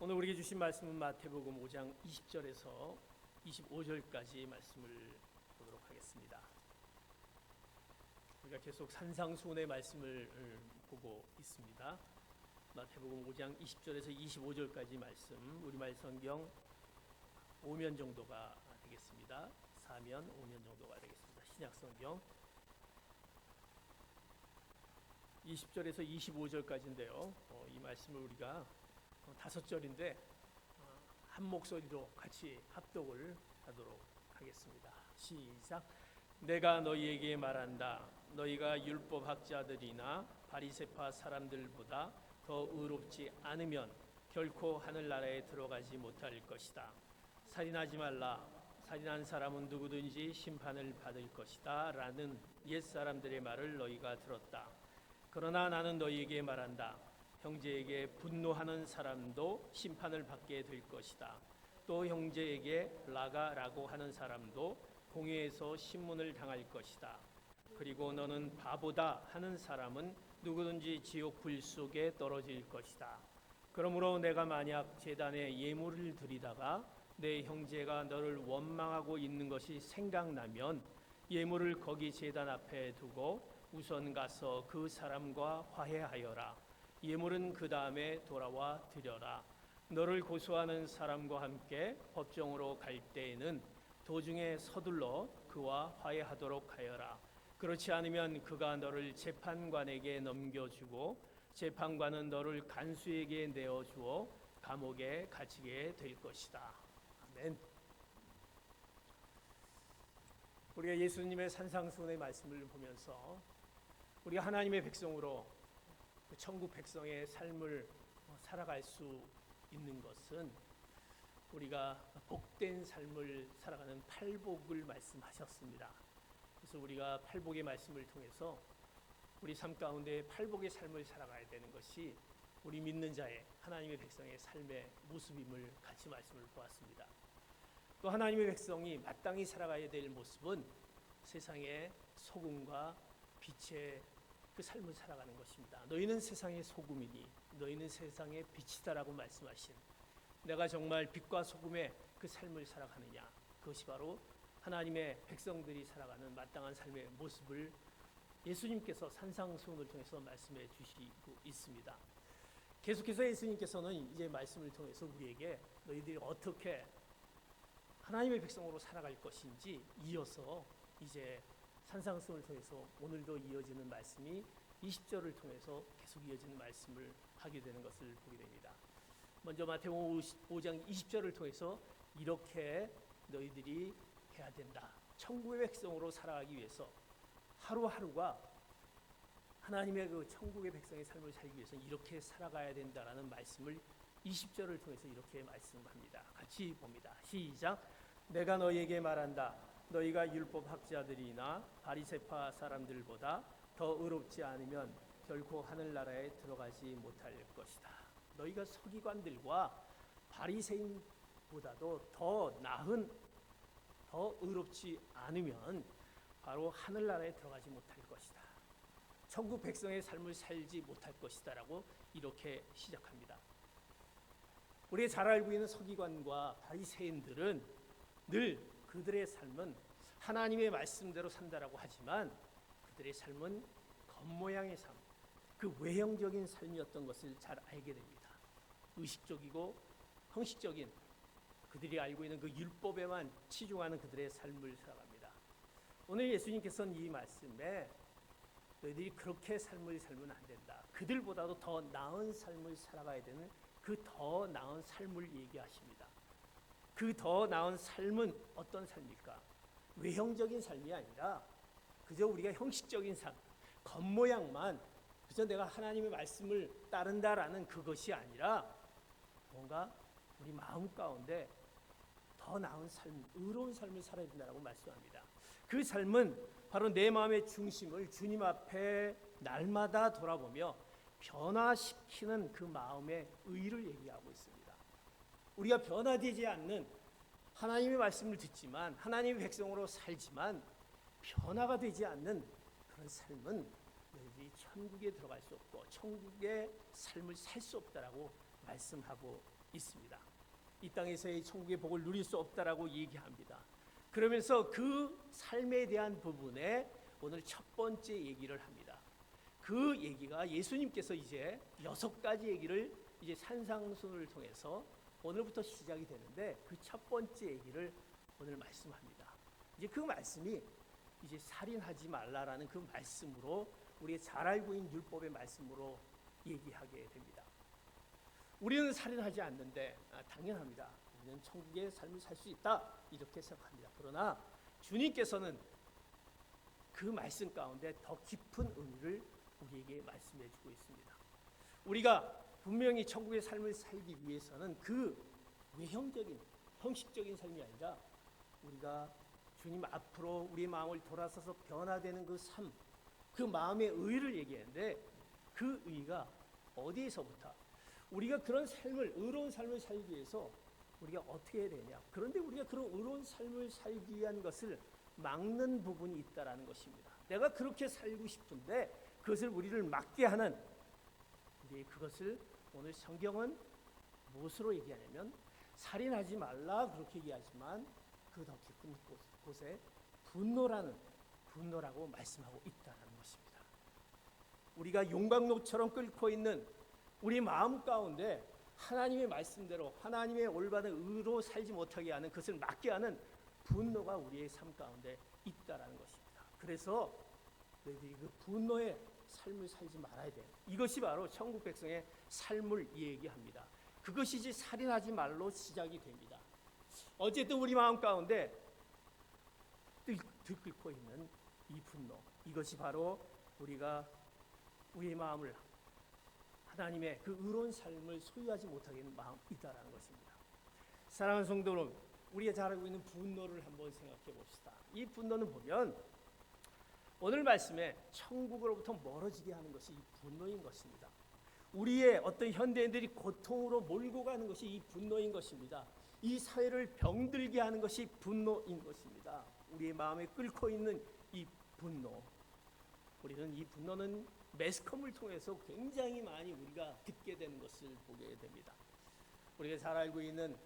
오늘 우리에게 주신 말씀은 마태복음 5장 20절에서 25절까지 말씀을 보도록 하겠습니다. 우리가 계속 산상수훈의 말씀을 보고 있습니다. 마태복음 5장 20절에서 25절까지 말씀, 우리말 성경 5면 정도가 되겠습니다. 4면, 5면 정도가 되겠습니다. 신약 성경 20절에서 25절까지인데요. 이 말씀을 우리가 5절인데 한 목소리로 같이 합독을 하도록 하겠습니다. 시작. 내가 너희에게 말한다. 너희가 율법학자들이나 바리새파 사람들보다 더 의롭지 않으면 결코 하늘나라에 들어가지 못할 것이다. 살인하지 말라. 살인한 사람은 누구든지 심판을 받을 것이다. 라는 옛사람들의 말을 너희가 들었다. 그러나 나는 너희에게 말한다. 형제에게 분노하는 사람도 심판을 받게 될 것이다. 또 형제에게 라가라고 하는 사람도 공회에서 신문을 당할 것이다. 그리고 너는 바보다 하는 사람은 누구든지 지옥 불 속에 떨어질 것이다. 그러므로 내가 만약 제단에 예물을 드리다가 내 형제가 너를 원망하고 있는 것이 생각나면 예물을 거기 제단 앞에 두고 우선 가서 그 사람과 화해하여라. 예물은 그 다음에 돌아와 드려라. 너를 고소하는 사람과 함께 법정으로 갈 때에는 도중에 서둘러 그와 화해하도록 하여라. 그렇지 않으면 그가 너를 재판관에게 넘겨주고 재판관은 너를 간수에게 내어주어 감옥에 갇히게 될 것이다. 아멘. 우리가 예수님의 산상수훈의 말씀을 보면서 우리가 하나님의 백성으로 천국 백성의 삶을 살아갈 수 있는 것은 우리가 복된 삶을 살아가는 팔복을 말씀하셨습니다. 그래서 우리가 팔복의 말씀을 통해서 우리 삶 가운데 팔복의 삶을 살아가야 되는 것이 우리 믿는 자의 하나님의 백성의 삶의 모습임을 같이 말씀을 보았습니다. 또 하나님의 백성이 마땅히 살아가야 될 모습은 세상의 소금과 빛의 그 삶을 살아가는 것입니다. 너희는 세상의 소금이니 너희는 세상의 빛이다라고 말씀하신, 내가 정말 빛과 소금의 그 삶을 살아가느냐, 그것이 바로 하나님의 백성들이 살아가는 마땅한 삶의 모습을 예수님께서 산상수훈을 통해서 말씀해 주시고 있습니다. 계속해서 예수님께서는 이제 말씀을 통해서 우리에게 너희들이 어떻게 하나님의 백성으로 살아갈 것인지 이어서 이제 산상수훈을 통해서 오늘도 이어지는 말씀이 20절을 통해서 계속 이어지는 말씀을 하게 되는 것을 보게 됩니다. 먼저 마태복음 5장 20절을 통해서 이렇게 너희들이 해야 된다. 천국의 백성으로 살아가기 위해서 하루하루가 하나님의 그 천국의 백성의 삶을 살기 위해서 이렇게 살아가야 된다라는 말씀을 20절을 통해서 이렇게 말씀합니다. 같이 봅니다. 시작. 내가 너희에게 말한다. 너희가 율법학자들이나 바리새파 사람들보다 더 의롭지 않으면 결코 하늘나라에 들어가지 못할 것이다. 너희가 서기관들과 바리새인보다도 더 나은, 더 의롭지 않으면 바로 하늘나라에 들어가지 못할 것이다. 천국 백성의 삶을 살지 못할 것이다 라고 이렇게 시작합니다. 우리가 잘 알고 있는 서기관과 바리새인들은 늘 그들의 삶은 하나님의 말씀대로 산다라고 하지만 그들의 삶은 겉모양의 삶, 그 외형적인 삶이었던 것을 잘 알게 됩니다. 의식적이고 형식적인 그들이 알고 있는 그 율법에만 치중하는 그들의 삶을 살아갑니다. 오늘 예수님께서는 이 말씀에 너희들이 그렇게 삶을 살면 안 된다. 그들보다도 더 나은 삶을 살아가야 되는 그 더 나은 삶을 얘기하십니다. 그 더 나은 삶은 어떤 삶일까? 외형적인 삶이 아니라 그저 우리가 형식적인 삶, 겉모양만 그저 내가 하나님의 말씀을 따른다라는 그것이 아니라 뭔가 우리 마음 가운데 더 나은 삶, 의로운 삶을 살아야 된다고 말씀합니다. 그 삶은 바로 내 마음의 중심을 주님 앞에 날마다 돌아보며 변화시키는 그 마음의 의를 얘기하고 있습니다. 우리가 변화되지 않는 하나님의 말씀을 듣지만 하나님의 백성으로 살지만 변화가 되지 않는 그런 삶은 너희들이 천국에 들어갈 수 없고 천국의 삶을 살 수 없다라고 말씀하고 있습니다. 이 땅에서의 천국의 복을 누릴 수 없다라고 얘기합니다. 그러면서 그 삶에 대한 부분에 오늘 첫 번째 얘기를 합니다. 그 얘기가 예수님께서 이제 6가지 얘기를 이제 산상수훈을 통해서 오늘부터 시작이 되는데 그 첫 번째 얘기를 오늘 말씀합니다. 이제 그 말씀이 이제 살인하지 말라라는 그 말씀으로 우리가 잘 알고 있는 율법의 말씀으로 얘기하게 됩니다. 우리는 살인하지 않는데 당연합니다. 우리는 천국의 삶을 살 수 있다 이렇게 생각합니다. 그러나 주님께서는 그 말씀 가운데 더 깊은 의미를 우리에게 말씀해 주고 있습니다. 우리가 분명히 천국의 삶을 살기 위해서는 그 외형적인 형식적인 삶이 아니라 우리가 주님 앞으로 우리의 마음을 돌아서서 변화되는 그 삶, 그 마음의 의를 얘기하는데 그 의가 어디에서부터 우리가 그런 삶을 의로운 삶을 살기 위해서 우리가 어떻게 해야 되냐. 그런데 우리가 그런 의로운 삶을 살기 위한 것을 막는 부분이 있다라는 것입니다. 내가 그렇게 살고 싶은데 그것을 우리를 막게 하는 그것을 오늘 성경은 무엇으로 얘기하냐면 살인하지 말라 그렇게 얘기하지만 그 더 깊은 곳에 분노라고 말씀하고 있다는 것입니다. 우리가 용광로처럼 끓고 있는 우리 마음 가운데 하나님의 말씀대로 하나님의 올바른 의로 살지 못하게 하는 그것을 막게 하는 분노가 우리의 삶 가운데 있다라는 것입니다. 그래서 너희들이 그 분노의 삶을 살지 말아야 돼. 이것이 바로 천국 백성의 삶을 얘기합니다. 그것이 이제 살인하지 말로 시작이 됩니다. 어쨌든 우리 마음 가운데 들끓고 있는 이 분노, 이것이 바로 우리가 우리의 마음을 하나님의 그 의로운 삶을 소유하지 못하게 하는 마음이다라는 것입니다. 사랑하는 성도 여러분, 우리가 잘 알고 있는 분노를 한번 생각해 봅시다. 이 분노는 보면 오늘 말씀에 천국으로부터 멀어지게 하는 것이 이 분노인 것입니다. 우리의 어떤 현대인들이 고통으로 몰고 가는 것이 이 분노인 것입니다. 이 사회를 병들게 하는 것이 분노인 것입니다. 우리의 마음에 끓고 있는 이 분노. 우리는 이 분노는 매스컴을 통해서 굉장히 많이 우리가 듣게 되는 것을 보게 됩니다. 우리가 잘 알고 있는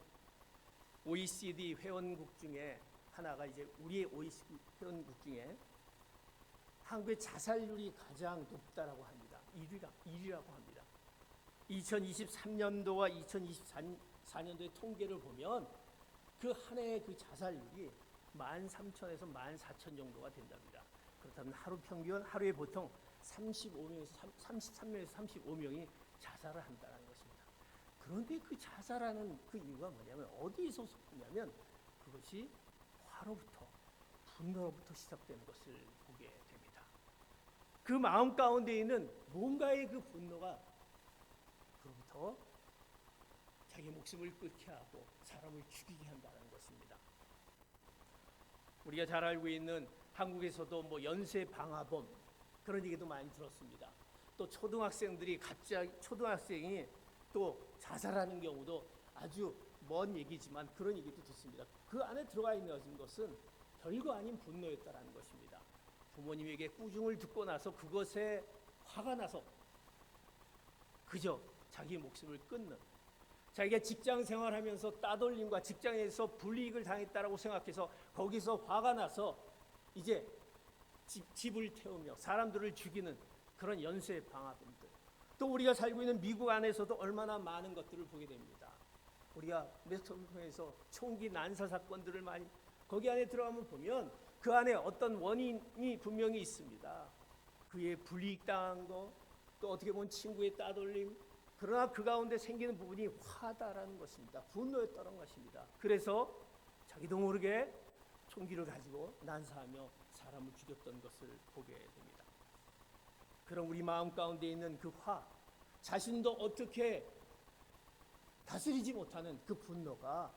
OECD 회원국 중에 하나가 이제 우리의 OECD 회원국 중에 한국의 자살률이 가장 높다라고 합니다. 1위라고 합니다. 2023년도와 2024년도의 통계를 보면 그 한 해의 그 자살률이 13,000에서 14,000 정도가 된답니다. 그렇다면 하루 평균 하루에 보통 33명에서 35명이 자살을 한다는 것입니다. 그런데 그 자살하는 그 이유가 뭐냐면 어디에서 솟냐면 그것이 화로부터 분노로부터 시작되는 것을 보게 됩니다. 그 마음 가운데 있는 뭔가의 그 분노가 그로부터 자기 목숨을 끊게 하고 사람을 죽이게 한다는 것입니다. 우리가 잘 알고 있는 한국에서도 뭐 연쇄 방화범 그런 얘기도 많이 들었습니다. 또 초등학생이 또 자살하는 경우도 아주 먼 얘기지만 그런 얘기도 듣습니다. 그 안에 들어가 있는 것은 별거 아닌 분노였다라는 것입니다. 부모님에게 꾸중을 듣고 나서 그것에 화가 나서 그저 자기 목숨을 끊는, 자기가 직장 생활하면서 따돌림과 직장에서 불이익을 당했다라고 생각해서 거기서 화가 나서 이제 집을 태우며 사람들을 죽이는 그런 연쇄 방화범들. 또 우리가 살고 있는 미국 안에서도 얼마나 많은 것들을 보게 됩니다. 우리가 매스컴에서 총기 난사 사건들을 많이 거기 안에 들어가면 보면 그 안에 어떤 원인이 분명히 있습니다. 그의 불이익 당한 거, 또 어떻게 보면 친구의 따돌림. 그러나 그 가운데 생기는 부분이 화다라는 것입니다. 분노였다는 것입니다. 그래서 자기도 모르게 총기를 가지고 난사하며 사람을 죽였던 것을 보게 됩니다. 그럼 우리 마음 가운데 있는 그 화, 자신도 어떻게 다스리지 못하는 그 분노가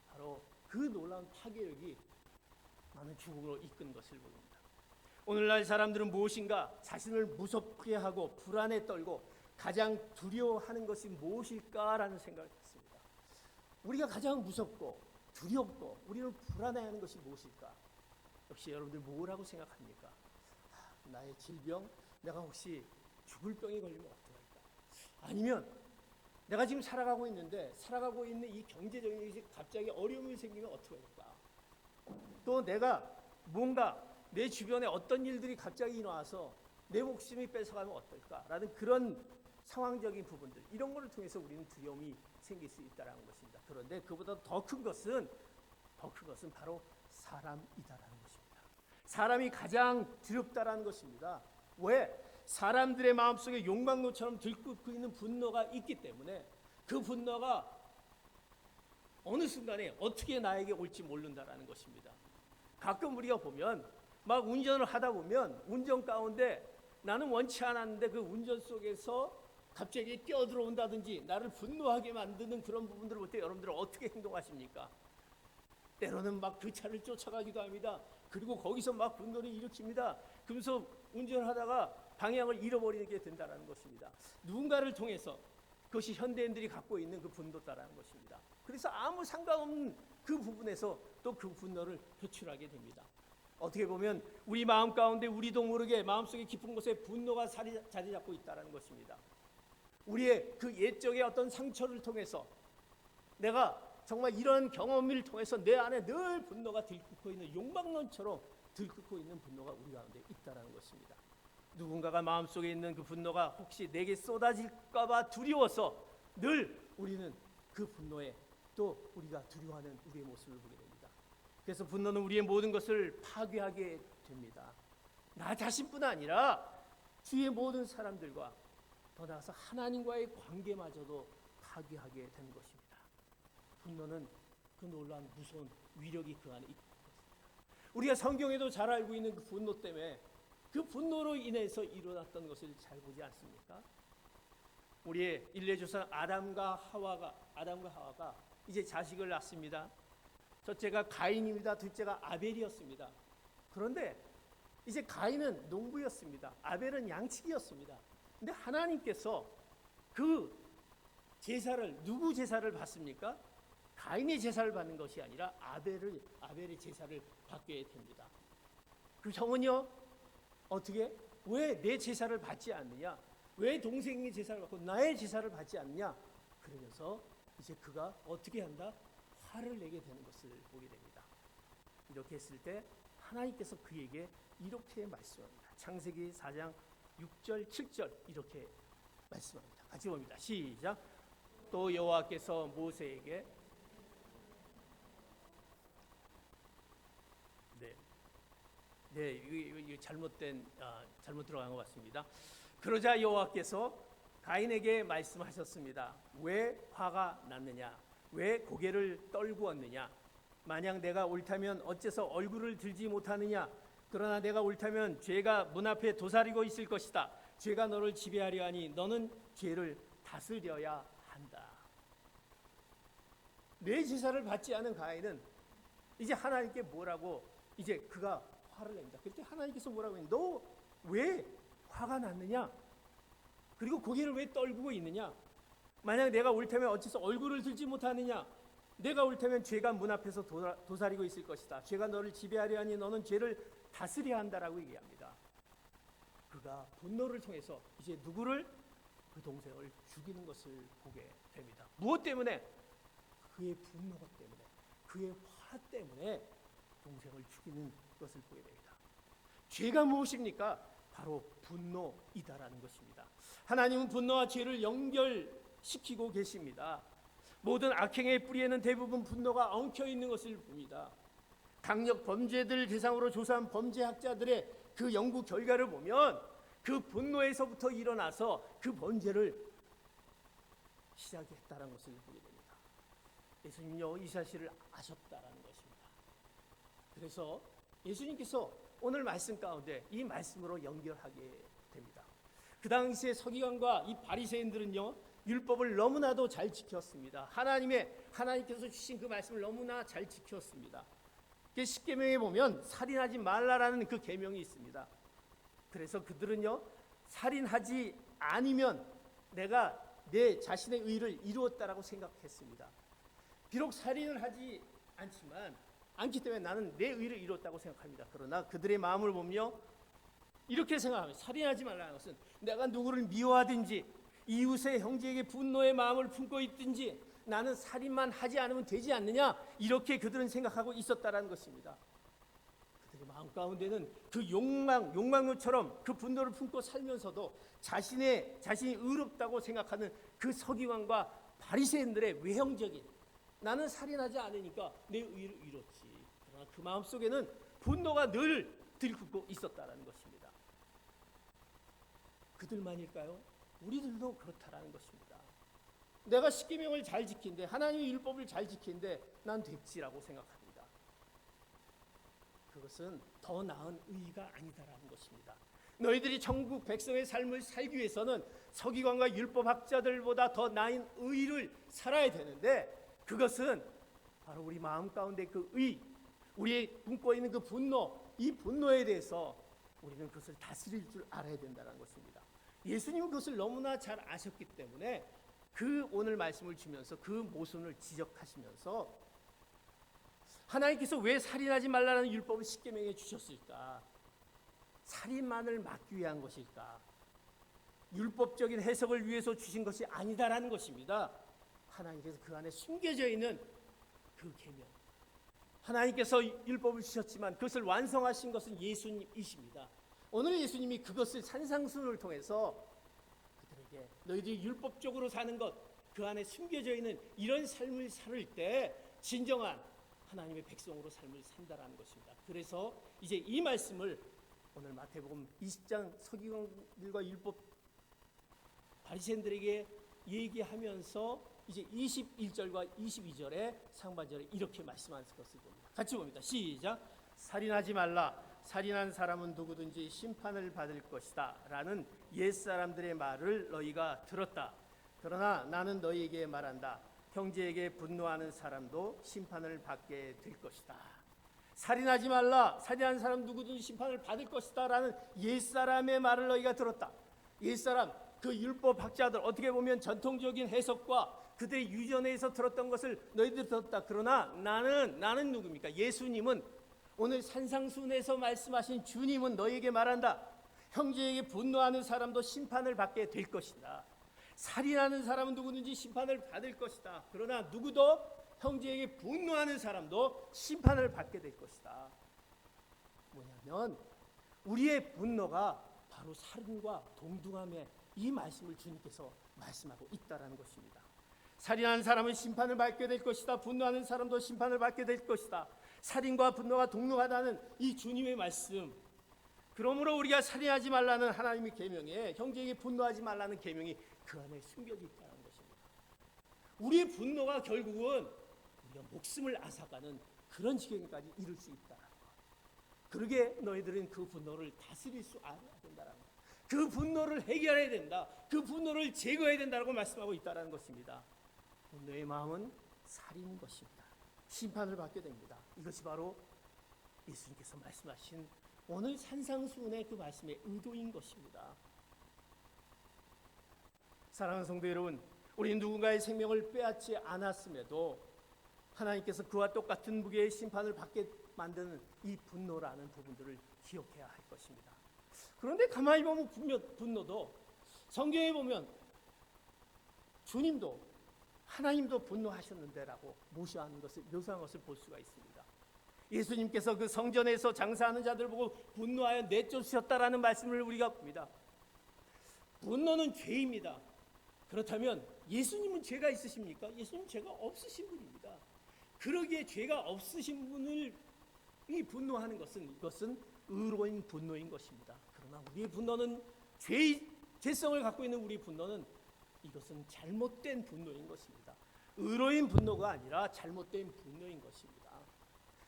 바로 그 놀라운 파괴력이 많은 죽음으로 이끈 것을 보입니다. 오늘날 사람들은 무엇인가 자신을 무섭게 하고 불안에 떨고 가장 두려워하는 것이 무엇일까라는 생각을 했습니다. 우리가 가장 무섭고 두렵고 우리를 불안해하는 것이 무엇일까? 역시 여러분들 뭐라고 생각합니까? 나의 질병, 내가 혹시 죽을 병에 걸리면 어떡할까? 아니면 내가 지금 살아가고 있는데 살아가고 있는 이 경제적인 것이 갑자기 어려움이 생기면 어떻게 할까? 또 내가 뭔가 내 주변에 어떤 일들이 갑자기 일어나서 내 목숨이 뺏어가면 어떨까라는 그런 상황적인 부분들, 이런 것을 통해서 우리는 두려움이 생길 수 있다는 것입니다. 그런데 그보다 더 큰 것은 바로 사람이다라는 것입니다. 사람이 가장 두렵다라는 것입니다. 왜? 사람들의 마음속에 용광로처럼 들끓고 있는 분노가 있기 때문에 그 분노가 어느 순간에 어떻게 나에게 올지 모른다라는 것입니다. 가끔 우리가 보면 막 운전을 하다 보면 운전 가운데 나는 원치 않았는데 그 운전 속에서 갑자기 뛰어들어온다든지 나를 분노하게 만드는 그런 부분들을 볼 때 여러분들은 어떻게 행동하십니까? 때로는 막 그 차를 쫓아가기도 합니다. 그리고 거기서 막 분노를 일으킵니다. 그러면서 운전을 하다가 방향을 잃어버리게 된다는 것입니다. 누군가를 통해서 그것이 현대인들이 갖고 있는 그 분노다라는 것입니다. 그래서 아무 상관없는 그 부분에서 또 그 분노를 표출하게 됩니다. 어떻게 보면 우리 마음 가운데 우리도 모르게 마음속에 깊은 곳에 분노가 자리 잡고 있다는 것입니다. 우리의 그 옛적의 어떤 상처를 통해서 내가 정말 이런 경험을 통해서 내 안에 늘 분노가 들끓고 있는 용광론처럼 들끓고 있는 분노가 우리 가운데 있다는 것입니다. 누군가가 마음속에 있는 그 분노가 혹시 내게 쏟아질까 봐 두려워서 늘 우리는 그 분노에 또 우리가 두려워하는 우리의 모습을 보게 됩니다. 그래서 분노는 우리의 모든 것을 파괴하게 됩니다. 나 자신뿐 아니라 주위의 모든 사람들과 더 나아가서 하나님과의 관계마저도 파괴하게 되는 것입니다. 분노는 그 놀라운 무서운 위력이 그 안에 있습니다. 우리가 성경에도 잘 알고 있는 그 분노 때문에 그 분노로 인해서 일어났던 것을 잘 보지 않습니까? 우리의 일례조상 아담과 하와가 이제 자식을 낳습니다. 첫째가 가인입니다. 둘째가 아벨이었습니다. 그런데 이제 가인은 농부였습니다. 아벨은 양치기였습니다. 근데 하나님께서 그 제사를 누구 제사를 받습니까? 가인의 제사를 받는 것이 아니라 아벨의 제사를 받게 됩니다. 그 형은요 어떻게? 왜 내 제사를 받지 않느냐? 왜 동생의 제사를 받고 나의 제사를 받지 않느냐? 그러면서 이제 그가 어떻게 한다? 화를 내게 되는 것을 보게 됩니다. 이렇게 했을 때 하나님께서 그에게 이렇게 말씀합니다. 창세기 4장 6절 7절 이렇게 말씀합니다. 같이 봅니다. 시작. 또 여호와께서 모세에게 이거 잘못 들어간 것 같습니다. 그러자 여호와께서 가인에게 말씀하셨습니다. 왜 화가 났느냐? 왜 고개를 떨구었느냐? 만약 내가 옳다면 어째서 얼굴을 들지 못하느냐? 그러나 내가 옳다면 죄가 문 앞에 도사리고 있을 것이다. 죄가 너를 지배하려 하니 너는 죄를 다스려야 한다. 내 제사를 받지 않은 가인은 이제 하나님께 뭐라고 이제 그가 화를 냅니다. 그때 하나님께서 뭐라고 했냐? 너 왜 화가 났느냐? 그리고 고개를 왜 떨구고 있느냐? 만약 내가 옳다면 어째서 얼굴을 들지 못하느냐? 내가 옳다면 죄가 문 앞에서 도사리고 있을 것이다. 죄가 너를 지배하려 하니 너는 죄를 다스려야 한다라고 얘기합니다. 그가 분노를 통해서 이제 누구를? 그 동생을 죽이는 것을 보게 됩니다. 무엇 때문에? 그의 분노가 때문에, 그의 화 때문에 동생을 죽이는 것을 보게 됩니다. 죄가 무엇입니까? 바로 분노이다라는 것입니다. 하나님은 분노와 죄를 연결시키고 계십니다. 모든 악행의 뿌리에는 대부분 분노가 엉켜 있는 것을 봅니다. 강력 범죄들 대상으로 조사한 범죄학자들의 그 연구 결과를 보면 그 분노에서부터 일어나서 그 범죄를 시작했다는 것을 보게 됩니다. 예수님요 이 사실을 아셨다라는 것입니다. 그래서 예수님께서 오늘 말씀 가운데 이 말씀으로 연결하게 됩니다. 그 당시에 서기관과 이 바리새인들은요 율법을 너무나도 잘 지켰습니다. 하나님께서 주신 그 말씀을 너무나 잘 지켰습니다. 십계명에 보면 살인하지 말라라는 그 계명이 있습니다. 그래서 그들은요 살인하지 않으면 내가 내 자신의 의를 이루었다라고 생각했습니다. 비록 살인을 하지 않기 때문에 나는 내 의를 이뤘다고 생각합니다. 그러나 그들의 마음을 보며 이렇게 생각합니다. 살인하지 말라는 것은 내가 누구를 미워하든지 이웃의 형제에게 분노의 마음을 품고 있든지 나는 살인만 하지 않으면 되지 않느냐, 이렇게 그들은 생각하고 있었다라는 것입니다. 그들의 마음 가운데는 그 욕망처럼 그 분노를 품고 살면서도 자신이 의롭다고 생각하는 그 서기관과 바리새인들의 외형적인, 나는 살인하지 않으니까 내 의를 이뤘지, 그러나 그 마음 속에는 분노가 늘 들끓고 있었다라는 것입니다. 그들만일까요? 우리들도 그렇다라는 것입니다. 내가 십계명을 잘 지킨데, 하나님의 율법을 잘 지킨데 난 됐지라고 생각합니다. 그것은 더 나은 의의가 아니다라는 것입니다. 너희들이 천국 백성의 삶을 살기 위해서는 서기관과 율법학자들보다 더 나은 의를 살아야 되는데, 그것은 바로 우리 마음 가운데 그 의, 우리의 품고 있는 그 분노, 이 분노에 대해서 우리는 그것을 다스릴 줄 알아야 된다는 것입니다. 예수님은 그것을 너무나 잘 아셨기 때문에 그 오늘 말씀을 주면서 그 모순을 지적하시면서 하나님께서 왜 살인하지 말라는 율법을 십계명에 주셨을까? 살인만을 막기 위한 것일까? 율법적인 해석을 위해서 주신 것이 아니다라는 것입니다. 하나님께서 그 안에 숨겨져 있는 그 계명, 하나님께서 율법을 주셨지만 그것을 완성하신 것은 예수님이십니다. 오늘 예수님이 그것을 산상수훈을 통해서 그들에게 너희들이 율법적으로 사는 것, 그 안에 숨겨져 있는 이런 삶을 살 때 진정한 하나님의 백성으로 삶을 산다라는 것입니다. 그래서 이제 이 말씀을 오늘 마태복음 20장 서기관들과 율법 바리새인들에게 얘기하면서 이제 21절과 22절의 상반절에 이렇게 말씀하는 것을 봅니다. 같이 봅니다. 시작. 살인하지 말라. 살인한 사람은 누구든지 심판을 받을 것이다 라는 옛사람들의 말을 너희가 들었다. 그러나 나는 너희에게 말한다. 형제에게 분노하는 사람도 심판을 받게 될 것이다. 살인하지 말라. 살인한 사람 누구든지 심판을 받을 것이다 라는 옛사람의 말을 너희가 들었다. 옛사람, 그 율법학자들, 어떻게 보면 전통적인 해석과 그들의 유전에서 들었던 것을 너희들이 들었다. 그러나 나는 누굽니까? 예수님은, 오늘 산상수훈에서 말씀하신 주님은 너희에게 말한다. 형제에게 분노하는 사람도 심판을 받게 될 것이다. 살인하는 사람은 누구든지 심판을 받을 것이다. 그러나 누구도 형제에게 분노하는 사람도 심판을 받게 될 것이다. 뭐냐면 우리의 분노가 바로 살인과 동등함에 이 말씀을 주님께서 말씀하고 있다라는 것입니다. 살인하는 사람은 심판을 받게 될 것이다. 분노하는 사람도 심판을 받게 될 것이다. 살인과 분노가 동등하다는 이 주님의 말씀. 그러므로 우리가 살인하지 말라는 하나님의 계명에 형제에게 분노하지 말라는 계명이 그 안에 숨겨져 있다는 것입니다. 우리의 분노가 결국은 우리가 목숨을 앗아가는 그런 지경까지 이룰 수 있다는 것. 그러게 너희들은 그 분노를 다스릴 수 알아야 된다는 것. 그 분노를 해결해야 된다. 그 분노를 제거해야 된다고 말씀하고 있다는 것입니다. 분노의 마음은 살인인 것입니다. 심판을 받게 됩니다. 이것이 바로 예수님께서 말씀하신 오늘 산상수훈의 그 말씀의 의도인 것입니다. 사랑하는 성도 여러분, 우리는 누군가의 생명을 빼앗지 않았음에도 하나님께서 그와 똑같은 무게의 심판을 받게 만드는 이 분노라는 부분들을 기억해야 할 것입니다. 그런데 가만히 보면 분노도 성경에 보면 주님도 하나님도 분노하셨는데라고 묘사한 것을 볼 수가 있습니다. 예수님께서 그 성전에서 장사하는 자들 보고 분노하여 내쫓으셨다라는 말씀을 우리가 봅니다. 분노는 죄입니다. 그렇다면 예수님은 죄가 있으십니까? 예수님 죄가 없으신 분입니다. 그러기에 죄가 없으신 분을 이 분노하는 것은 이것은 의로운 분노인 것입니다. 그러나 우리의 분노는 죄성을 갖고 있는 우리의 분노는 이것은 잘못된 분노인 것입니다. 의로운 분노가 아니라 잘못된 분노인 것입니다.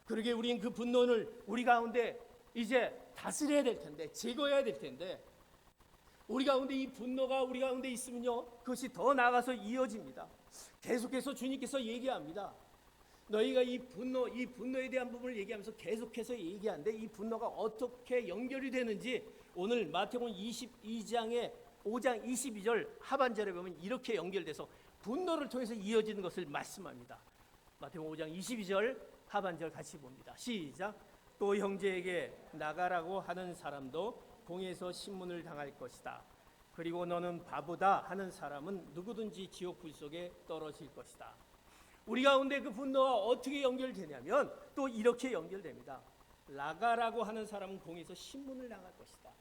그러기에 우리는 그 분노를 우리 가운데 이제 다스려야 될 텐데, 제거해야 될 텐데, 우리 가운데 이 분노가 우리 가운데 있으면요, 그것이 더 나아가서 이어집니다. 계속해서 주님께서 얘기합니다. 너희가 이 분노에 대한 부분을 얘기하면서 계속해서 얘기하는데 이 분노가 어떻게 연결이 되는지 오늘 마태복음 22장의 5장 22절 하반절에 보면 이렇게 연결돼서 분노를 통해서 이어지는 것을 말씀합니다. 마태복음 5장 22절 하반절 같이 봅니다. 시작. 또 형제에게 나가라고 하는 사람도 공에서 신문을 당할 것이다. 그리고 너는 바보다 하는 사람은 누구든지 지옥 불 속에 떨어질 것이다. 우리 가운데 그 분노가 어떻게 연결되냐면 또 이렇게 연결됩니다. 나가라고 하는 사람은 공에서 신문을 당할 것이다.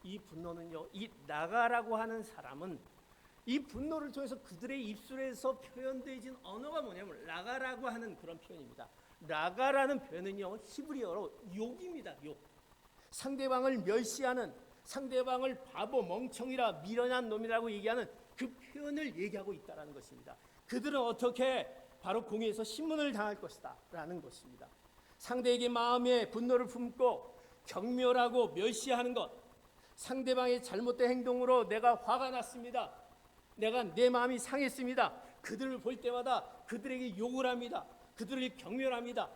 이 분노는요, 이 나가라고 하는 사람은 이 분노를 통해서 그들의 입술에서 표현되어진 언어가 뭐냐면 나가라고 하는 그런 표현입니다. 나가라는 표현은요, 히브리어로 욕입니다. 욕. 상대방을 멸시하는, 상대방을 바보, 멍청이라 미련한 놈이라고 얘기하는 그 표현을 얘기하고 있다는 것입니다. 그들은 어떻게 바로 공의에서 신문을 당할 것이다 라는 것입니다. 상대에게 마음에 분노를 품고 경멸하고 멸시하는 것, 상대방의 잘못된 행동으로 내가 화가 났습니다, 내가 내 마음이 상했습니다, 그들을 볼 때마다 그들에게 욕을 합니다, 그들을 경멸합니다.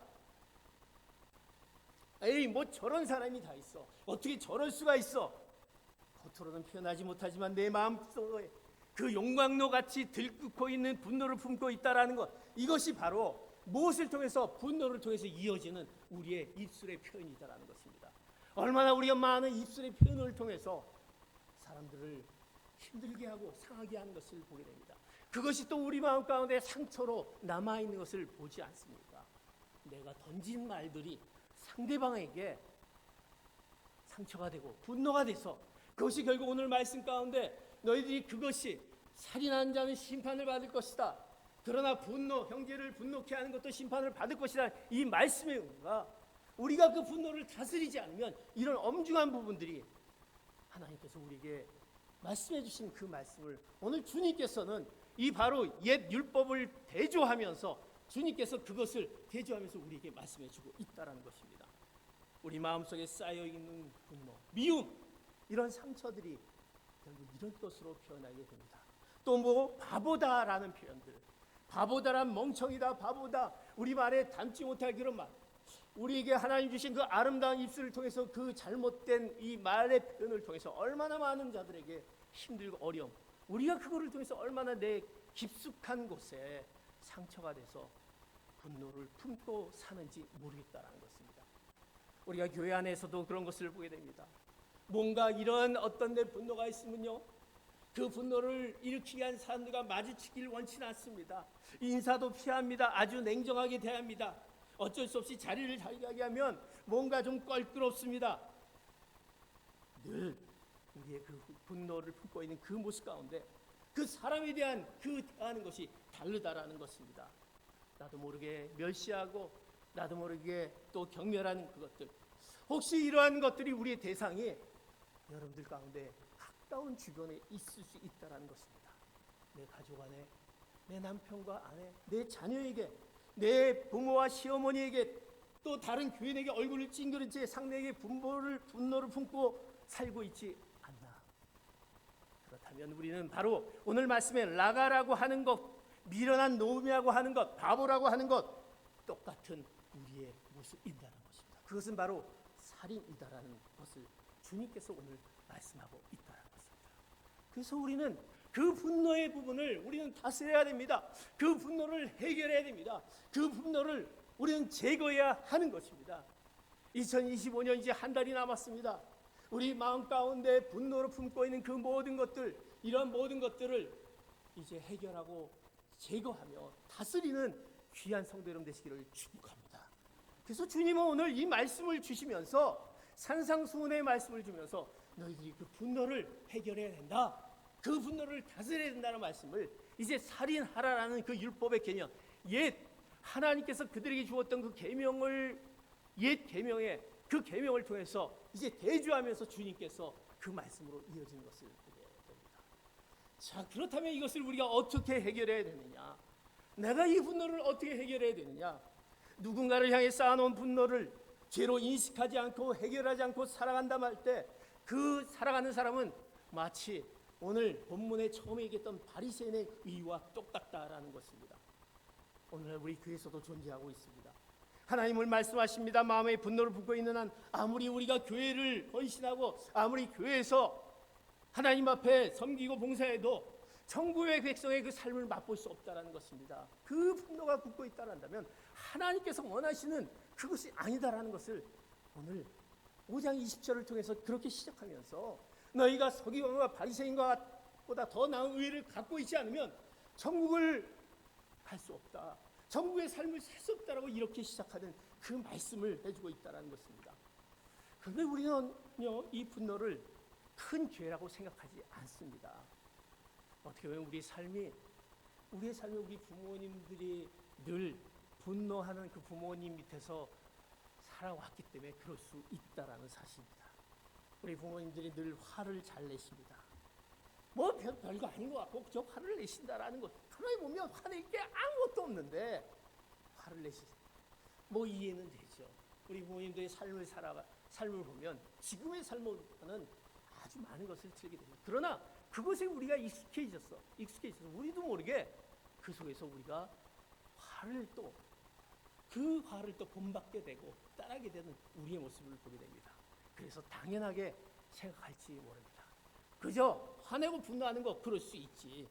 에이, 뭐 저런 사람이 다 있어, 어떻게 저럴 수가 있어. 겉으로는 표현하지 못하지만 내 마음속에 그 용광로 같이 들끓고 있는 분노를 품고 있다라는 것, 이것이 바로 무엇을 통해서, 분노를 통해서 이어지는 우리의 입술의 표현이다라는 것입니다. 얼마나 우리가 많은 입술의 표현을 통해서 사람들을 힘들게 하고 상하게 하는 것을 보게 됩니다. 그것이 또 우리 마음 가운데 상처로 남아있는 것을 보지 않습니까? 내가 던진 말들이 상대방에게 상처가 되고 분노가 돼서 그것이 결국 오늘 말씀 가운데 너희들이 그것이 살인한 자는 심판을 받을 것이다, 그러나 분노, 형제를 분노케 하는 것도 심판을 받을 것이다, 이 말씀의 의미가 우리가 그 분노를 다스리지 않으면 이런 엄중한 부분들이 하나님께서 우리에게 말씀해 주신 그 말씀을 오늘 주님께서는 이 바로 옛 율법을 대조하면서 주님께서 그것을 대조하면서 우리에게 말씀해 주고 있다는 것입니다. 우리 마음속에 쌓여있는 분노, 미움, 이런 상처들이 결국 이런 것으로 표현하게 됩니다. 또 뭐 바보다라는 표현들, 바보다란 멍청이다, 바보다, 우리 말에 담지 못할 그런 말, 우리에게 하나님 주신 그 아름다운 입술을 통해서 그 잘못된 이 말의 표현을 통해서 얼마나 많은 자들에게 힘들고 어려움, 우리가 그거를 통해서 얼마나 내 깊숙한 곳에 상처가 돼서 분노를 품고 사는지 모르겠다라는 것입니다. 우리가 교회 안에서도 그런 것을 보게 됩니다. 뭔가 이런 어떤 내 분노가 있으면요, 그 분노를 일으키게 한 사람들과 마주치길 원치 않습니다. 인사도 피합니다. 아주 냉정하게 대합니다. 어쩔 수 없이 자리를 자기하게 하면 뭔가 좀 껄끄럽습니다. 늘 우리의 그 분노를 품고 있는 그 모습 가운데 그 사람에 대한 그 대하는 것이 다르다라는 것입니다. 나도 모르게 멸시하고 나도 모르게 또 경멸하는 그것들, 혹시 이러한 것들이 우리의 대상이 여러분들 가운데 가까운 주변에 있을 수 있다는 것입니다. 내 가족 안에, 내 남편과 아내, 내 자녀에게, 내 부모와 시어머니에게, 또 다른 교인에게 얼굴을 찡그린 채 상대에게 분노를 품고 살고 있지 않나. 그렇다면 우리는 바로 오늘 말씀에 나가라고 하는 것, 미련한 놈이라고 하는 것, 바보라고 하는 것, 똑같은 우리의 모습이다라는 것입니다. 그것은 바로 살인이다라는 것을 주님께서 오늘 말씀하고 있다는 것입니다. 그래서 우리는 그 분노의 부분을 우리는 다스려야 됩니다. 그 분노를 해결해야 됩니다. 그 분노를 우리는 제거해야 하는 것입니다. 2025년 이제 한 달이 남았습니다. 우리 마음 가운데 분노를 품고 있는 그 모든 것들, 이런 모든 것들을 이제 해결하고 제거하며 다스리는 귀한 성도 여러분 되시기를 축복합니다. 그래서 주님은 오늘 이 말씀을 주시면서 산상수훈의 말씀을 주면서 너희들이 그 분노를 해결해야 된다, 그 분노를 다스려야 된다는 말씀을, 이제 살인하라라는 그 율법의 개념, 옛 하나님께서 그들에게 주었던 그 계명을, 옛 계명의 그 계명을 통해서 이제 대조하면서 주님께서 그 말씀으로 이어지는 것을 보게 됩니다. 자, 그렇다면 이것을 우리가 어떻게 해결해야 되느냐? 내가 이 분노를 어떻게 해결해야 되느냐? 누군가를 향해 쌓아놓은 분노를 죄로 인식하지 않고 해결하지 않고 살아간다 할 때 그 살아가는 사람은 마치 오늘 본문에 처음에 얘기했던 바리새인의 이와 똑같다라는 것입니다. 오늘 우리 교회에서도 존재하고 있습니다. 하나님을 말씀하십니다. 마음에 분노를 품고 있는 한 아무리 우리가 교회를 헌신하고 아무리 교회에서 하나님 앞에 섬기고 봉사해도 천국의 백성의 그 삶을 맛볼 수 없다라는 것입니다. 그 분노가 품고 있다란다면 하나님께서 원하시는 그것이 아니다라는 것을 오늘 5장 20절을 통해서 그렇게 시작하면서 너희가 서기관과 바리새인과 보다 더 나은 의를 갖고 있지 않으면 천국을 갈 수 없다. 천국의 삶을 살 수 없다라고 이렇게 시작하는 그 말씀을 해주고 있다는 것입니다. 그런데 우리는요, 이 분노를 큰 죄라고 생각하지 않습니다. 어떻게 보면 우리의 삶이 우리 부모님들이 늘 분노하는 그 부모님 밑에서 살아왔기 때문에 그럴 수 있다라는 사실입니다. 우리 부모님들이 늘 화를 잘 내십니다. 뭐 별거 아닌 것 같고 저 화를 내신다라는 것, 가만히 보면 화낼 게 아무것도 없는데 화를 내시죠. 뭐 이해는 되죠. 우리 부모님들의 삶을 보면 지금의 삶보다는 아주 많은 것을 틀게 됩니다. 그러나 그것에 우리가 익숙해져서 우리도 모르게 그 속에서 우리가 그 화를 또 본받게 되고 따르게 되는 우리의 모습을 보게 됩니다. 그래서 당연하게 생각할지 모릅니다. 그저 화내고 분노하는 거 그럴 수 있지.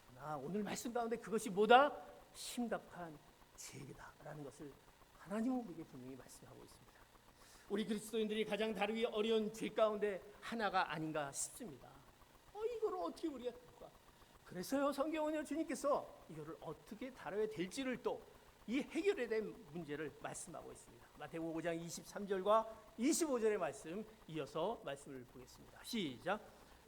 그러나 오늘 말씀 가운데 그것이 뭐다? 심각한 죄다라는 것을 하나님은 우리에게 분명히 말씀하고 있습니다. 우리 그리스도인들이 가장 다루기 어려운 죄 가운데 하나가 아닌가 싶습니다. 이거를 어떻게 우리가 다룰까? 그래서요, 성경은요, 주님께서 이거를 어떻게 다뤄야 될지를 또 이 해결에 대한 문제를 말씀하고 있습니다. 마태복음 5장 23절과 25절의 말씀 이어서 말씀을 보겠습니다. 시작.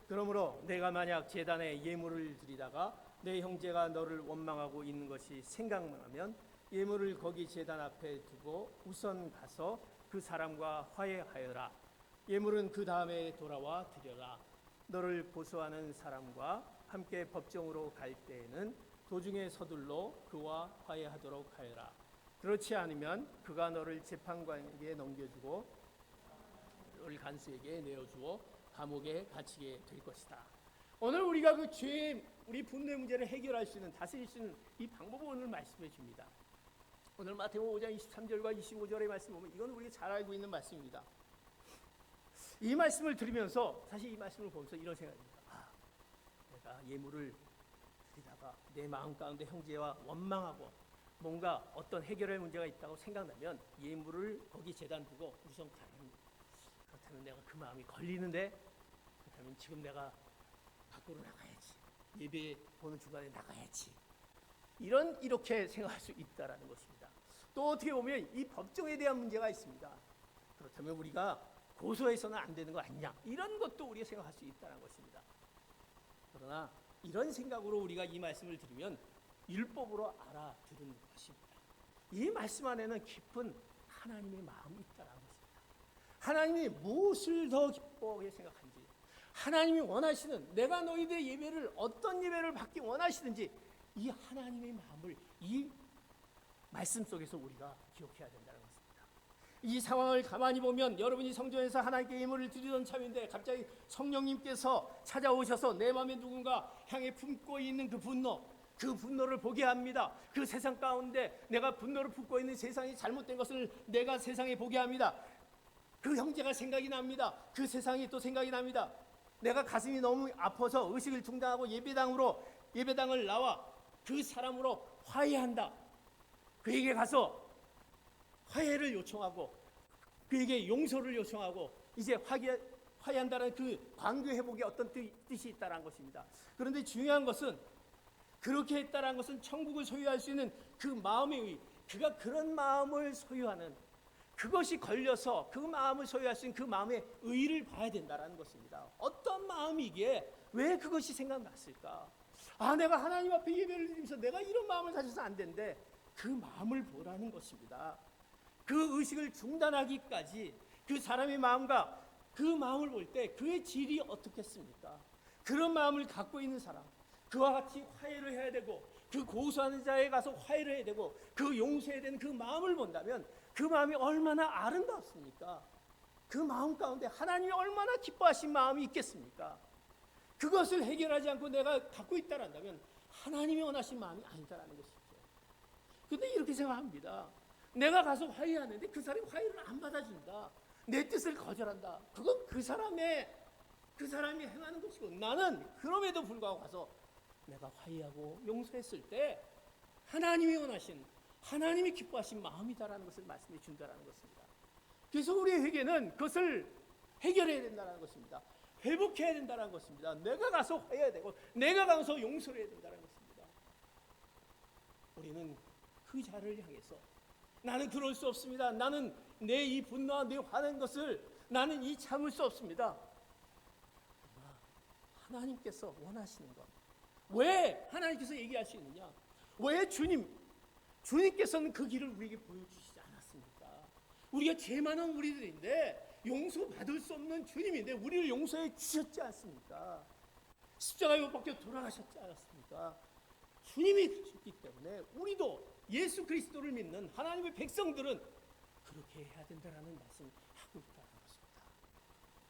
그러므로 내가 만약 제단에 예물을 드리다가 내 형제가 너를 원망하고 있는 것이 생각나면 예물을 거기 제단 앞에 두고 우선 가서 그 사람과 화해하여라. 예물은 그 다음에 돌아와 드려라. 너를 고소하는 사람과 함께 법정으로 갈 때에는 도중에 서둘러 그와 화해하도록 하여라. 그렇지 않으면 그가 너를 재판관에게 넘겨주고 너를 간수에게 내어주어 감옥에 갇히게 될 것이다. 오늘 우리가 그 죄의 우리 분노의 문제를 해결할 수 있는, 다스릴 수 있는 이 방법을 오늘 말씀해 줍니다. 오늘 마태복음 5장 23절과 25절의 말씀 보면 이건 우리가 잘 알고 있는 말씀입니다. 이 말씀을 들으면서 사실 이 말씀을 보면서 이런 생각입니다. 내가 예물을 드리다가 내 마음 가운데 형제와 원망하고 뭔가 어떤 해결할 문제가 있다고 생각나면 예물을 거기 제단 두고 우선 가랍니다. 그렇다면 내가 그 마음이 걸리는데, 그렇다면 지금 내가 밖으로 나가야지, 예배 보는 중간에 나가야지, 이렇게 생각할 수 있다라는 것입니다. 또 어떻게 보면 이 법정에 대한 문제가 있습니다. 그렇다면 우리가 고소해서는 안 되는 거 아니냐, 이런 것도 우리가 생각할 수 있다는 것입니다. 그러나 이런 생각으로 우리가 이 말씀을 들으면 율법으로 알아들은 것입니다. 이 말씀 안에는 깊은 하나님의 마음이 있다는 것입니다. 하나님이 무엇을 더 기뻐하게 생각하는지, 하나님이 원하시는, 내가 너희들의 예배를 어떤 예배를 받기 원하시든지 이 하나님의 마음을 이 말씀 속에서 우리가 기억해야 된다는 것입니다. 이 상황을 가만히 보면 여러분이 성전에서 하나님께 예물을 드리던 참인데 갑자기 성령님께서 찾아오셔서 내 마음에 누군가 향해 품고 있는 그 분노를 보게 합니다. 그 세상 가운데 내가 분노를 품고 있는 세상이 잘못된 것을 내가 세상에 보게 합니다. 그 형제가 생각이 납니다. 그 세상이 또 생각이 납니다. 내가 가슴이 너무 아파서 의식을 중단하고 예배당을 나와 그 사람으로 화해한다. 그에게 가서 화해를 요청하고 그에게 용서를 요청하고 이제 화해한다는 그 관계 회복에 어떤 뜻이 있다는 것입니다. 그런데 중요한 것은 그렇게 했다는 것은 천국을 소유할 수 있는 그 마음의 의, 그가 그런 마음을 소유하는, 그것이 걸려서 그 마음을 소유할 수 있는 그 마음의 의를 봐야 된다는 것입니다. 어떤 마음이기에 왜 그것이 생각났을까? 내가 하나님 앞에 예배를 드리면서 내가 이런 마음을 가져서 안 되는데 그 마음을 보라는 것입니다. 그 의식을 중단하기까지 그 사람의 마음과 그 마음을 볼 때 그의 질이 어떻겠습니까? 그런 마음을 갖고 있는 사람, 그와 같이 화해를 해야 되고 그 고소하는 자에 가서 화해를 해야 되고 그 용서해야 되는 그 마음을 본다면 그 마음이 얼마나 아름답습니까? 그 마음 가운데 하나님이 얼마나 기뻐하신 마음이 있겠습니까? 그것을 해결하지 않고 내가 갖고 있다란다면 하나님이 원하신 마음이 아니다라는 것이죠. 그런데 이렇게 생각합니다. 내가 가서 화해하는데 그 사람이 화해를 안 받아준다, 내 뜻을 거절한다. 그건 그 사람이 행하는 것이고, 나는 그럼에도 불구하고 가서 내가 화해하고 용서했을 때 하나님이 원하신, 하나님이 기뻐하신 마음이다라는 것을 말씀해 준다라는 것입니다. 그래서 우리의 회개는 그것을 해결해야 된다는 것입니다. 회복해야 된다는 것입니다. 내가 가서 해야 되고 내가 가서 용서를 해야 된다는 것입니다. 우리는 그 자를 향해서 나는 그럴 수 없습니다. 나는 내 이 분노와 내 화낸 것을 나는 이 참을 수 없습니다. 하나님께서 원하시는 것. 왜 하나님께서 얘기할 수 있느냐? 왜 주님께서는 그 길을 우리에게 보여주시지 않았습니까? 우리가 죄 많은 우리들인데 용서받을 수 없는 주님인데 우리를 용서해 주셨지 않습니까? 십자가에 못 박혀 돌아가셨지 않았습니까? 주님이 주셨기 때문에 우리도 예수 그리스도를 믿는 하나님의 백성들은 그렇게 해야 된다는 말씀을 하고 있다는 것입니다.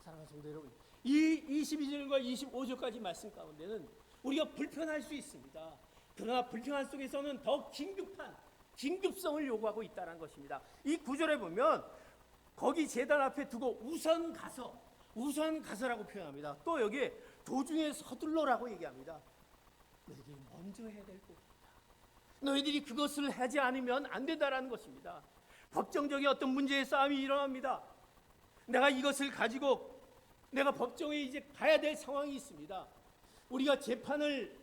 사랑하는 성도 여러분, 이 22절과 25절까지 말씀 가운데는 우리가 불편할 수 있습니다. 그러나 불편한 속에서는 더 긴급성을 요구하고 있다는 것입니다. 이 구절에 보면 거기 제단 앞에 두고 우선 가서라고 표현합니다. 또 여기 도중에 서둘러라고 얘기합니다. 너희들이 먼저 해야 될 것이다. 너희들이 그것을 하지 않으면 안 된다라는 것입니다. 법정적인 어떤 문제의 싸움이 일어납니다. 내가 이것을 가지고 내가 법정에 이제 가야 될 상황이 있습니다. 우리가 재판을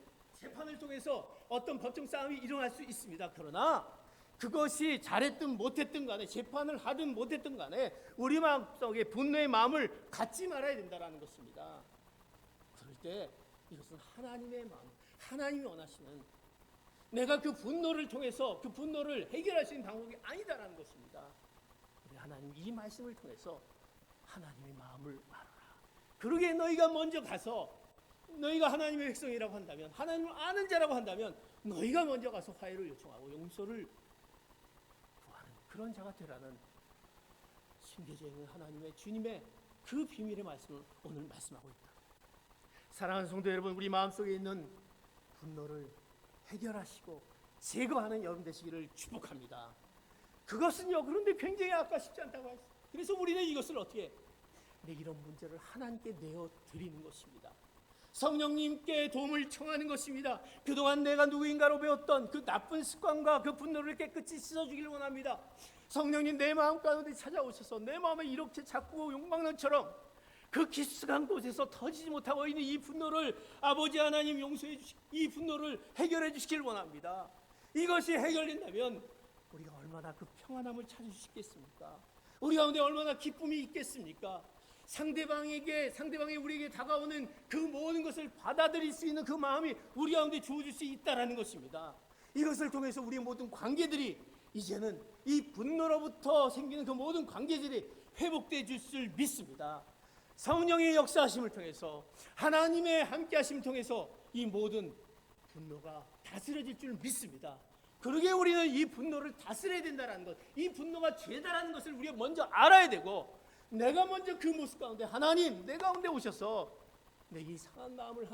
통해서 어떤 법정 싸움이 일어날 수 있습니다. 그러나 그것이 잘했든 못했든 간에 재판을 하든 못했든 간에 우리 마음속에 분노의 마음을 갖지 말아야 된다는 것입니다. 그럴 때 이것은 하나님의 마음, 하나님이 원하시는 내가 그 분노를 통해서 그 분노를 해결할 수 있는 방법이 아니다라는 것입니다. 우리 하나님 이 말씀을 통해서 하나님의 마음을 알아라. 그러기에 너희가 먼저 가서 너희가 하나님의 백성이라고 한다면 하나님을 아는 자라고 한다면 너희가 먼저 가서 화해를 요청하고 용서를 구하는 그런 자가 되라는 숨겨져 있는 하나님의 주님의 그 비밀의 말씀을 오늘 말씀하고 있다. 사랑하는 성도 여러분, 우리 마음속에 있는 분노를 해결하시고 제거하는 여러분 되시기를 축복합니다. 그것은요 그런데 굉장히 아까 쉽지 않다고 했어요. 그래서 우리는 이것을 어떻게 이런 문제를 하나님께 내어드리는 것입니다. 성령님께 도움을 청하는 것입니다. 그동안 내가 누구인가로 배웠던 그 나쁜 습관과 그 분노를 깨끗이 씻어주기를 원합니다. 성령님 내 마음 가운데 찾아오셔서 내 마음에 이렇게 자꾸 욕망론처럼 그 깊숙한 곳에서 터지지 못하고 있는 이 분노를 아버지 하나님 용서해 주시고 이 분노를 해결해 주시길 원합니다. 이것이 해결된다면 우리가 얼마나 그 평안함을 찾을 수 있겠습니까? 우리 가운데 얼마나 기쁨이 있겠습니까? 상대방이 우리에게 다가오는 그 모든 것을 받아들일 수 있는 그 마음이 우리 가운데 주어질 수 있다라는 것입니다. 이것을 통해서 우리의 모든 관계들이 이제는 이 분노로부터 생기는 그 모든 관계들이 회복되어 줄 줄 믿습니다. 성령의 역사하심을 통해서 하나님의 함께하심을 통해서 이 모든 분노가 다스려질 줄 믿습니다. 그러기에 우리는 이 분노를 다스려야 된다는 것, 이 분노가 죄다라는 것을 우리가 먼저 알아야 되고 내가 먼저 그 모습 가운데 하나님 내 가운데 오셔서 내 이 상한 마음을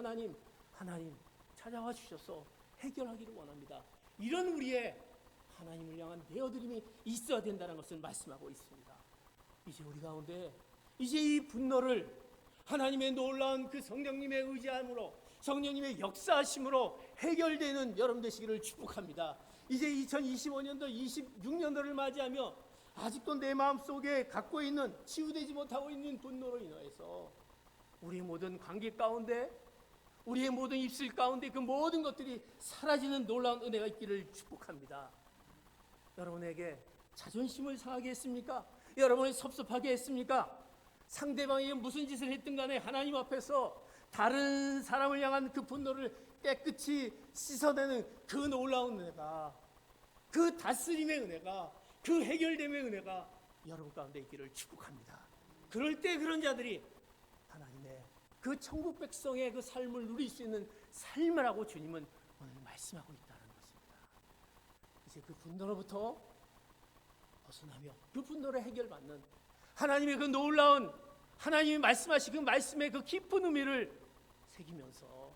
하나님 찾아와 주셔서 해결하기를 원합니다. 이런 우리의 하나님을 향한 내어드림이 있어야 된다는 것을 말씀하고 있습니다. 이제 우리 가운데 이제 이 분노를 하나님의 놀라운 그 성령님의 의지함으로 성령님의 역사하심으로 해결되는 여러분 되시기를 축복합니다. 이제 2025년도 26년도를 맞이하며 아직도 내 마음속에 갖고 있는 치유되지 못하고 있는 분노로 인해서 우리의 모든 관계 가운데 우리의 모든 입술 가운데 그 모든 것들이 사라지는 놀라운 은혜가 있기를 축복합니다. 여러분에게 자존심을 상하게 했습니까? 여러분을 섭섭하게 했습니까? 상대방이 무슨 짓을 했든 간에 하나님 앞에서 다른 사람을 향한 그 분노를 깨끗이 씻어내는 그 놀라운 은혜가 그 다스림의 은혜가 그 해결됨의 은혜가 여러분 가운데 있기를 축복합니다. 그럴 때 그런 자들이 하나님의 그 천국 백성의 그 삶을 누릴 수 있는 삶을 하고 주님은 오늘 말씀하고 있다는 것입니다. 이제 그 분노로부터 벗어나며 그 분노를 해결받는 하나님의 그 놀라운 하나님이 말씀하신 그 말씀의 그 깊은 의미를 새기면서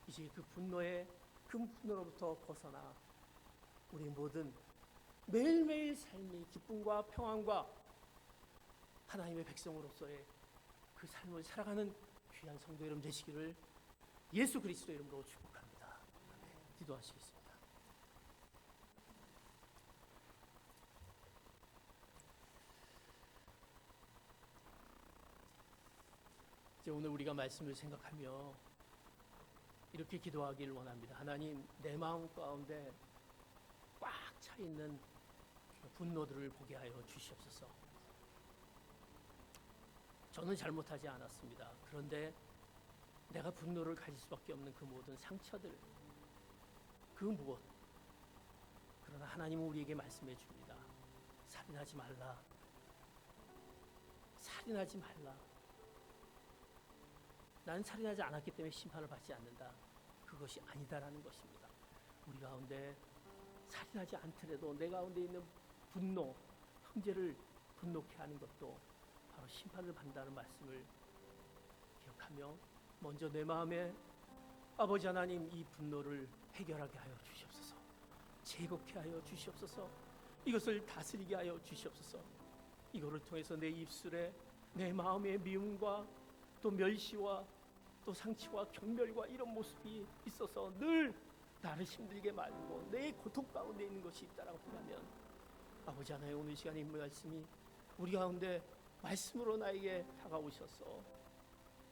이제 그 분노로부터 벗어나 우리 모든 매일매일 삶의 기쁨과 평안과 하나님의 백성으로서의 그 삶을 살아가는 귀한 성도 여러분 되시기를 예수 그리스도 이름으로 축복합니다. 아멘. 기도하시겠습니다. 이제 오늘 우리가 말씀을 생각하며 이렇게 기도하기를 원합니다. 하나님, 내 마음 가운데 꽉 차 있는 분노들을 보게 하여 주시옵소서. 저는 잘못하지 않았습니다. 그런데 내가 분노를 가질 수밖에 없는 그 모든 상처들, 그 무엇, 그러나 하나님은 우리에게 말씀해 줍니다. 살인하지 말라. 살인하지 말라. 나는 살인하지 않았기 때문에 심판을 받지 않는다. 그것이 아니다라는 것입니다. 우리 가운데 살인하지 않더라도 내 가운데 있는 분노, 형제를 분노케 하는 것도 바로 심판을 받는다는 말씀을 기억하며 먼저 내 마음에 아버지 하나님, 이 분노를 해결하게 하여 주시옵소서. 제거케 하여 주시옵소서. 이것을 다스리게 하여 주시옵소서. 이거를 통해서 내 입술에 내 마음의 미움과 또 멸시와 또 상처와 경멸과 이런 모습이 있어서 늘 나를 힘들게 말고 내 고통 가운데 있는 것이 있다라고 한다면 아버지 하나님, 오늘 시간에 이 말씀이 우리 가운데 말씀으로 나에게 다가오셔서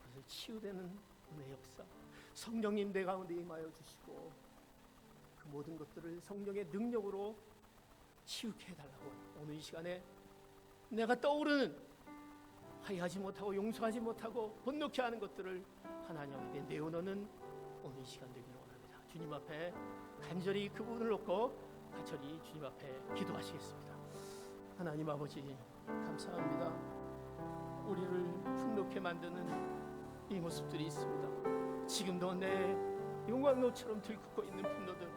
그것을 치유되는 은혜 역사, 성령님 내 가운데 임하여 주시고 그 모든 것들을 성령의 능력으로 치유케 해달라고 오늘 이 시간에 내가 떠오르는 화해하지 못하고 용서하지 못하고 번노케 하는 것들을 하나님에게 내어놓는 오늘 이 시간 되기를 원합니다. 주님 앞에 간절히 그 부분을 놓고 간절히 주님 앞에 기도하시겠습니다. 하나님 아버지, 감사합니다. 우리를 분노케 만드는 이 모습들이 있습니다. 지금도 내 용광로처럼 들끓고 있는 분노들,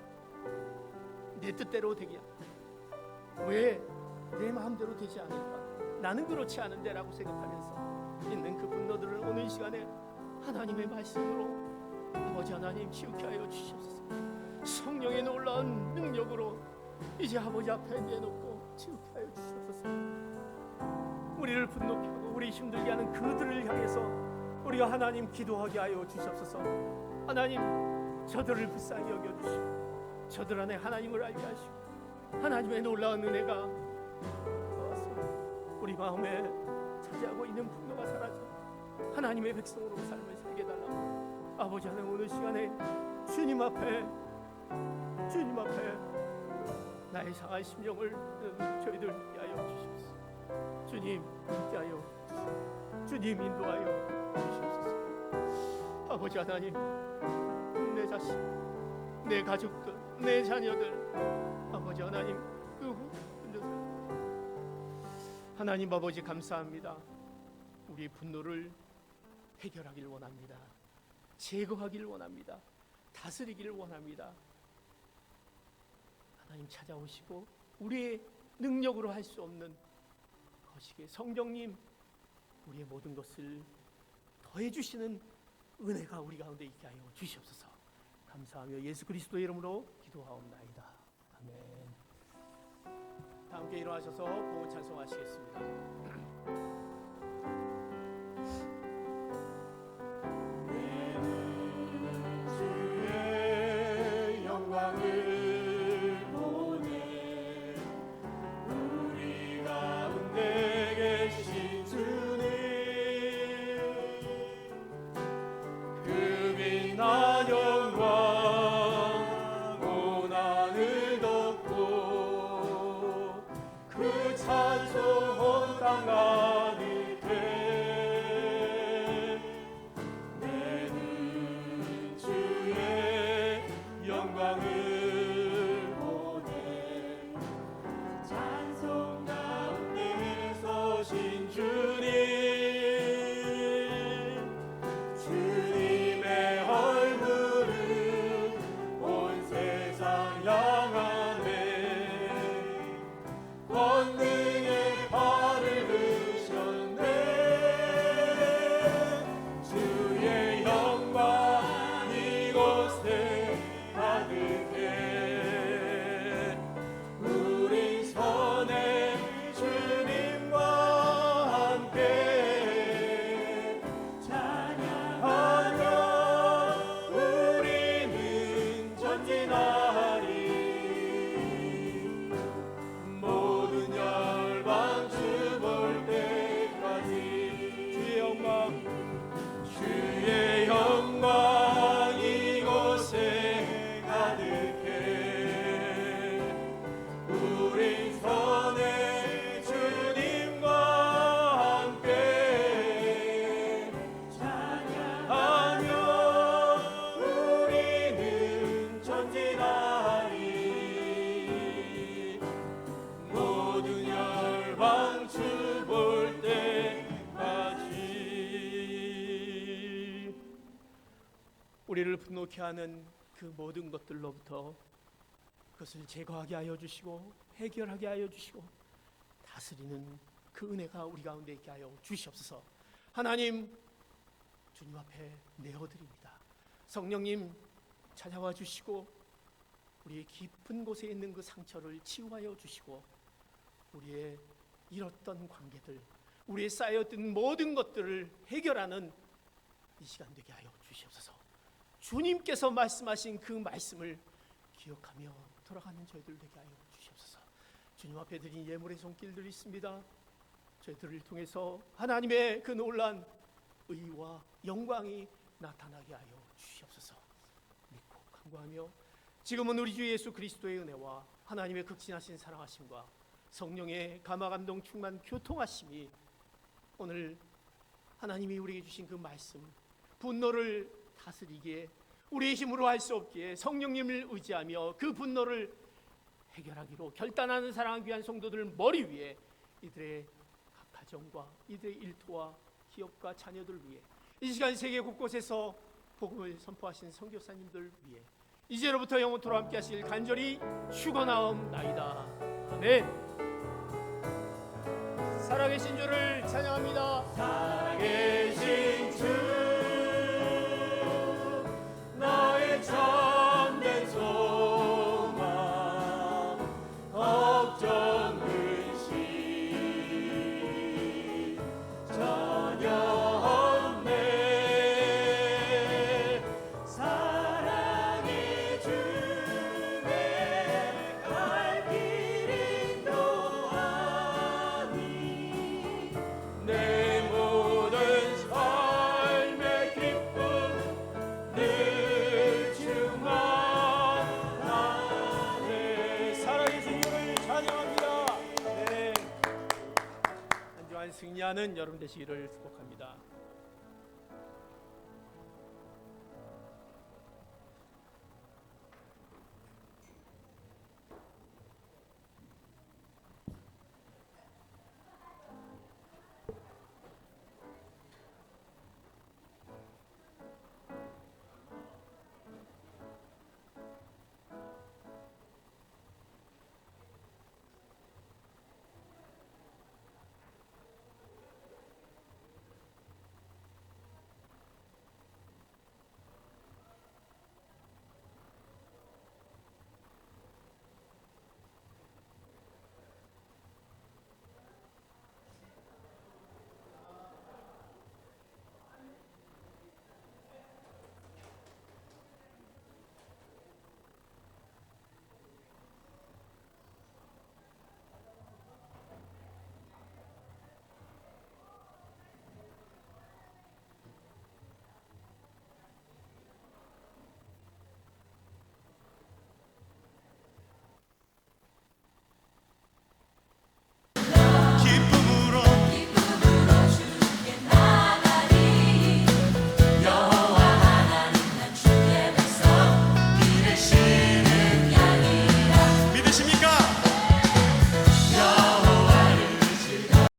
내 뜻대로 되게 왜 내 마음대로 되지 않을까? 나는 그렇지 않은데 라고 생각하면서 있는 그 분노들을 오늘 시간에 하나님의 말씀으로 아버지 하나님 치유케 하여 주시옵소서. 성령의 놀라운 능력으로 이제 아버지 앞에 내놓고 치유케 하여 주시옵소서. 우리를 분노케 하고 우리 힘들게 하는 그들을 향해서 우리가 하나님 기도하게 하여 주시옵소서. 하나님, 저들을 불쌍히 여겨주시고 저들 안에 하나님을 알게 하시고 하나님의 놀라운 은혜가 우리 마음에 차지하고 있는 분노가 사라져 하나님의 백성으로 삶을 살게 달라고 아버지 하나님, 오늘 시간에 주님 앞에 나의 상한 심령을 저희들 위하여 주시옵소서. 주님 함께하여 주시옵소서. 주님 인도하여 주시옵소서. 아버지 하나님, 내 자식, 내 가족들, 내 자녀들 아버지 하나님, 하나님 아버지 감사합니다. 우리의 분노를 해결하기를 원합니다. 제거하기를 원합니다. 다스리기를 원합니다. 하나님 찾아오시고 우리의 능력으로 할 수 없는 것이기에 성령님, 우리의 모든 것을 더해 주시는 은혜가 우리 가운데 있게 하여 주시옵소서. 감사하며 예수 그리스도의 이름으로 기도하옵나이다. 아멘. 다 함께 일어나셔서 복음 찬송하시겠습니다. 주의 영광을 보내 우리 가운데 계신 주님, 그 빛난 영광 고난을 덮고 그 찬송 온 땅 가득 정욕해 하는 그 모든 것들로부터 그것을 제거하게 하여 주시고 해결하게 하여 주시고 다스리는 그 은혜가 우리 가운데 있게 하여 주시옵소서. 하나님, 주님 앞에 내어드립니다. 성령님 찾아와 주시고 우리의 깊은 곳에 있는 그 상처를 치유하여 주시고 우리의 잃었던 관계들, 우리의 쌓였던 모든 것들을 해결하는 이 시간 되게 하여 주시옵소서. 주님께서 말씀하신 그 말씀을 기억하며 돌아가는 저희들 되게 하여 주시옵소서. 주님 앞에 드린 예물의 손길들이 있습니다. 저희들을 통해서 하나님의 그 놀란 의와 영광이 나타나게 하여 주시옵소서. 믿고 간구하며 지금은 우리 주 예수 그리스도의 은혜와 하나님의 극진하신 사랑하심과 성령의 감화감동 충만 교통하심이 오늘 하나님이 우리에게 주신 그 말씀, 분노를 다스리기에 우리의 힘으로 할 수 없기에 성령님을 의지하며 그 분노를 해결하기로 결단하는 사랑하기 위한 성도들 머리 위에 이들의 각 가정과 이들의 일터와 기업과 자녀들 위해 이 시간 세계 곳곳에서 복음을 선포하신 선교사님들 위해 이제로부터 영원토록 함께 하실 간절히 축원하옵나이다. 아멘. 살아계신 주를 찬양합니다. 살아계신 주 나의 참된 소망 걱정 의심 전혀 없네. 사랑의 주에 갈 길 인도하니 내 모든 삶의 기쁨 늘 충만하네. 살아계신 주를 찬양합니다. 네. 한 주간 승리하는 여러분 되시기를 축복합니다.